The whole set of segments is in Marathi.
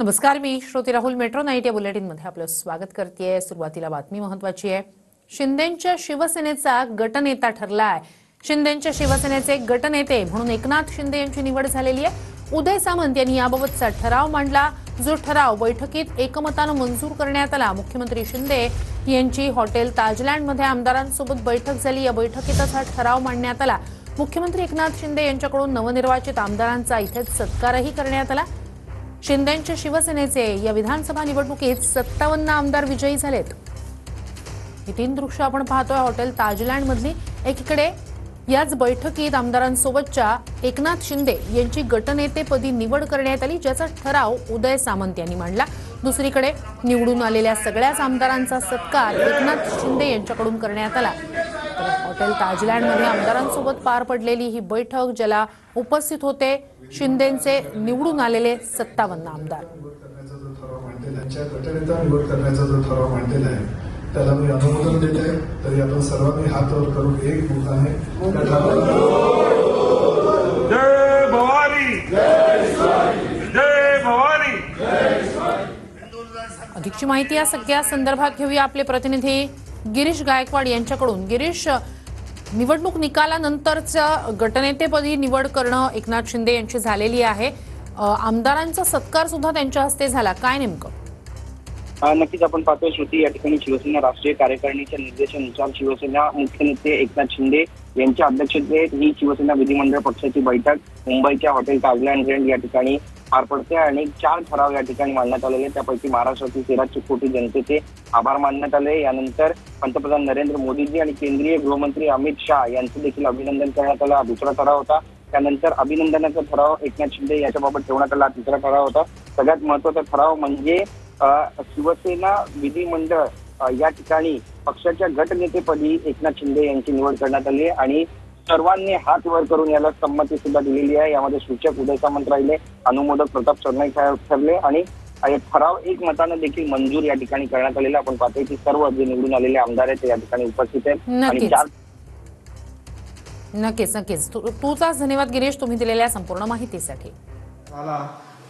नमस्कार, मी श्रोती राहुल. मेट्रो नाईट या बुलेटिनमध्ये आपलं स्वागत करतेय. सुरुवातीला बातमी महत्वाची आहे. शिंदेंच्या शिवसेनेचा गटनेता ठरलाय. शिंदेंच्या शिवसेनेचे गटनेते म्हणून एकनाथ शिंदे यांची निवड झालेली आहे. उदय सामंत यांनी याबाबतचा ठराव मांडला, जो ठराव बैठकीत एकमतानं मंजूर करण्यात आला. मुख्यमंत्री शिंदे यांची हॉटेल ताजलँडमध्ये आमदारांसोबत बैठक झाली. या बैठकीतच हा ठराव मांडण्यात आला. मुख्यमंत्री एकनाथ शिंदे यांच्याकडून नवनिर्वाचित आमदारांचा इथेच सत्कारही करण्यात आला. शिंदेंच्या शिवसेनेचे या विधानसभा निवडणुकीत 57 आमदार विजयी झालेत. ही तीन दृश्य आपण पाहतोय हॉटेल ताजलँड मधली. एकीकडे याच बैठकीत आमदारांसोबतच्या एकनाथ शिंदे यांची गटनेतेपदी निवड करण्यात आली, ज्याचा ठराव उदय सामंत यांनी मांडला. दुसरीकडे निवडून आलेल्या सगळ्याच आमदारांचा सत्कार एकनाथ शिंदे यांच्याकडून करण्यात आला. हॉटेल ताजलँडमध्ये आमदारांसोबत पार पडलेली ही बैठक, ज्याला उपस्थित होते शिंदेंचे निवडून आलेले 57 आमदार. निवड करण्याचा जो ठराव मांडलेला आहे त्याला मी अनुमोदन देते. तरी आपण सर्वांनी हात वर करून एक मुद्दाने जय भवानी, जय भवानी. अधिकची माहिती या सगळ्या संदर्भात घेऊया आपले प्रतिनिधी गिरीश गायकवाड यांच्याकडून. गिरीश, निवडणूक निकालानंतरचं गटनेतेपदी निवड करणं एकनाथ शिंदे यांची झालेली आहे. आमदारांचा सत्कार सुद्धा त्यांच्या हस्ते झाला. काय नेमकं? नक्कीच आपण पाहतोय श्रुती, या ठिकाणी शिवसेना राष्ट्रीय कार्यकारिणीच्या निर्देशानुसार शिवसेना मुख्य नेते एकनाथ शिंदे यांच्या अध्यक्षतेत ही शिवसेना विधिमंडळ पक्षाची बैठक मुंबईच्या हॉटेल ताजलँड ग्रँड या ठिकाणी पार पडते आणि 4 ठराव या ठिकाणी मांडण्यात आलेले. त्यापैकी महाराष्ट्रातील 13 कोटी जनतेचे आभार मानण्यात आले. यानंतर पंतप्रधान नरेंद्र मोदीजी आणि केंद्रीय गृहमंत्री अमित शाह यांचं देखील अभिनंदन करण्यात आलं. दुसरा ठराव होता. त्यानंतर अभिनंदनाचा ठराव एकनाथ शिंदे याच्याबाबत ठेवण्यात आला. तिसरा ठराव होता. सगळ्यात महत्वाचा ठराव म्हणजे शिवसेना विधिमंडळ या ठिकाणी पक्षाच्या गटनेतेपदी एकनाथ शिंदे यांची निवड करण्यात आली आणि सर्वांनी हात वर करून याला संमती सुद्धा दिलेली आहे. यामध्ये सूचक उदय सामंत राहिले, अनुमोदक प्रताप सरनाईक ठरले आणि ठराव एकमतानं देखील मंजूर या ठिकाणी करण्यात आलेला. आपण पाहतोय की सर्व जे निवडून आलेले आमदार आहेत ते या ठिकाणी उपस्थित आहेत. आणि नक्कीच तुझाच धन्यवाद गिरीश, तुम्ही दिलेल्या संपूर्ण माहितीसाठी.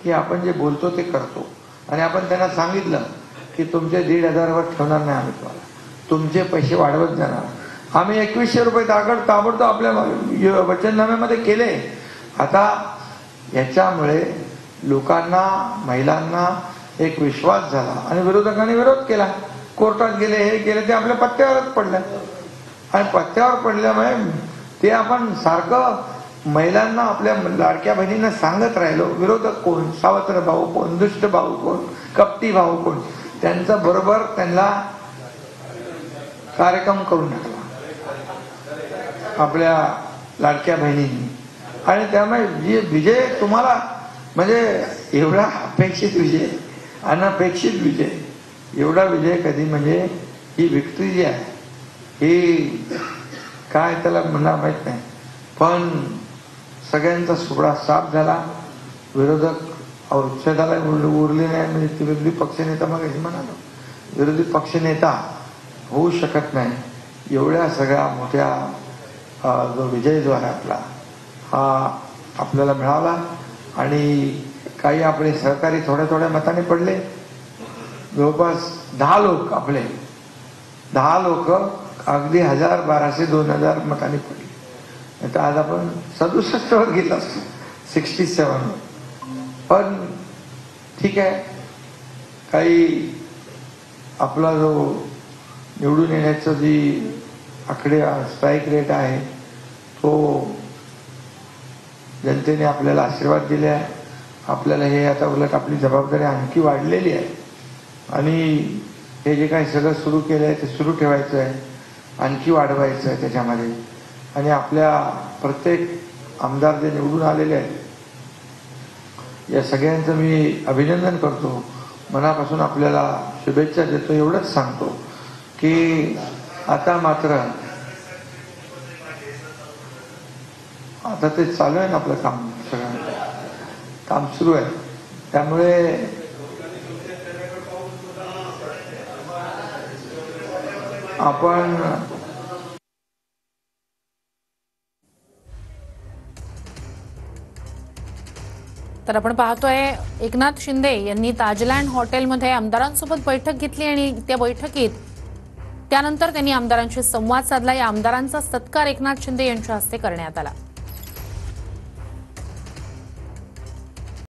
की आपण जे बोलतो ते करतो आणि आपण त्यांना सांगितलं की तुमचे 1,500 वर ठेवणार नाही आम्ही, तुम्हाला तुमचे पैसे वाढवत जाणार. आम्ही 2100 रुपये ताबडतोब आपल्या वचननाम्यामध्ये केले. आता याच्यामुळे लोकांना, महिलांना एक विश्वास झाला आणि विरोधकांनी विरोध केला. कोर्टात गेले, हे गेले, ते आपल्या पत्त्यावरच पडले आणि पत्त्यावर पडल्यामुळे ते आपण सारखं महिलांना, आपल्या लाडक्या बहिणींना सांगत राहिलो. विरोधक कोण, सावत्र भाऊ कोण, दुष्ट भाऊ कोण, कपटी भाऊ कोण, त्यांचा बरोबर त्यांना कार्यक्रम करून टाकला आपल्या लाडक्या बहिणींनी. आणि त्यामुळे विजय तुम्हाला म्हणजे एवढा अपेक्षित विजय, अनपेक्षित विजय, एवढा विजय कधी, म्हणजे ही विक्ट्री जी आहे ही काय त्याला म्हणा माहित नाही, पण सगळ्यांचा सुबडा साफ झाला. विरोधक औषधाला उरले नाही. म्हणजे ती विरोधी पक्षनेता, मग हे म्हणालो विरोधी पक्षनेता होऊ शकत नाही. एवढ्या सगळ्या मोठ्या जो विजय जो आहे आपला, हा आपल्याला मिळाला. आणि काही आपले सहकारी थोड्या मताने पडले. जवळपास 10 लोक, आपले 10 लोक अगदी 1000, 1200, 2000 मतांनी पडले. तर आज आपण 67 वर गेलो असतो, 67. पण ठीक आहे, काही आपला जो निवडून येण्याचं जी स्ट्राईक रेट आहे तो जनतेने आपल्याला आशीर्वाद दिले आहे. आपल्याला हे आता उलट आपली जबाबदारी आणखी वाढलेली आहे आणि हे जे काही सगळं सुरू केलं आहे ते सुरू ठेवायचं आहे, आणखी वाढवायचं आहे त्याच्यामध्ये. आणि आपल्या प्रत्येक आमदार जे निवडून आलेले आहेत या सगळ्यांचं मी अभिनंदन करतो. मनापासून आपल्याला शुभेच्छा देतो. एवढंच सांगतो की आता मात्र आता ते चालू आहे ना आपलं काम, सगळं काम सुरू आहे. त्यामुळे आपण तर आपण पाहतोय एकनाथ शिंदे यांनी ताजलँड हॉटेलमध्ये आमदारांसोबत बैठक घेतली आणि त्या बैठकीत त्यानंतर त्यांनी आमदारांशी संवाद साधला. या आमदारांचा सत्कार एकनाथ शिंदे यांच्या हस्ते करण्यात आला.